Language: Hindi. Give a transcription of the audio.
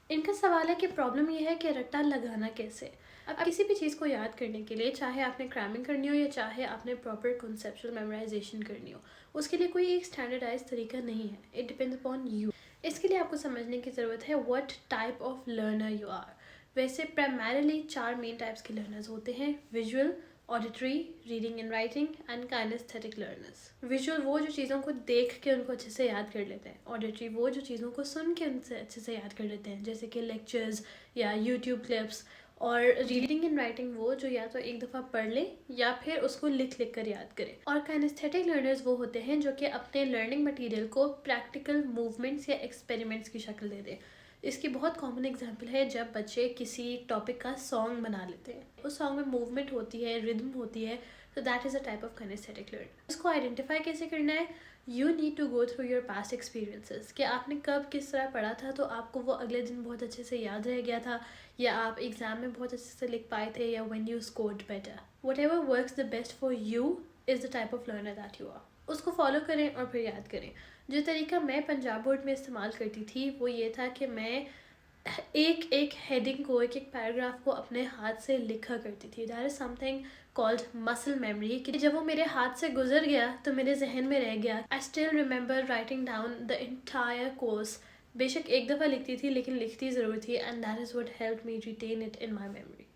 इनका सवाल है कि प्रॉब्लम ये है कि रट्टा लगाना कैसे। अब किसी भी चीज़ को याद करने के लिए, चाहे आपने क्रैमिंग करनी हो या चाहे आपने प्रॉपर कॉन्सेप्चुअल मेमोराइजेशन करनी हो, उसके लिए कोई एक स्टैंडर्डाइज तरीका नहीं है। It depends upon you. इसके लिए आपको समझने की ज़रूरत है what type of learner you are. वैसे प्राइमरीली 4 मेन टाइप्स के लर्नर्स होते हैं: visual, auditory, reading and writing and kinaesthetic learners. Visual वो जो चीज़ों को देख के उनको अच्छे से याद कर लेते हैं। ऑडिटरी वो जो चीज़ों को सुन के उनसे अच्छे से याद कर लेते हैं, जैसे कि लेक्चर्स या यूट्यूब क्लिप्स। और रीडिंग एंड राइटिंग वो जो या तो एक दफ़ा पढ़ ले या फिर उसको लिख लिख कर याद करें। और काइनेस्थेटिक लर्नर्स वो होते हैं जो कि अपने लर्निंग मटेरियल को प्रैक्टिकल मूवमेंट्स या एक्सपेरिमेंट्स की शक्ल दे दें। इसकी बहुत कॉमन एग्जांपल है जब बच्चे किसी टॉपिक का सॉन्ग बना लेते हैं। उस सॉन्ग में मूवमेंट होती है, रिदम होती है, तो that is a type of kinaesthetic learning. इसको आइडेंटिफाई कैसे करना है? You need to go through your past experiences कि आपने कब किस तरह पढ़ा था तो आपको वो अगले दिन बहुत अच्छे से याद रह गया था, या आप एग्जाम में बहुत अच्छे से लिख पाए थे, या when you scored better. Whatever works the best for you is the type of learner that you are. उसको फॉलो करें और फिर याद करें। जो तरीका मैं पंजाब बोर्ड में इस्तेमाल करती थी वो ये था कि मैं एक एक हेडिंग को, एक एक पैराग्राफ को अपने हाथ से लिखा करती थी। That is something called muscle memory, कि जब वो मेरे हाथ से गुजर गया तो मेरे जहन में रह गया। I still remember writing down the entire course. बेशक एक दफ़ा लिखती थी लेकिन लिखती ज़रूर थी, and that is what help me retain it in my memory.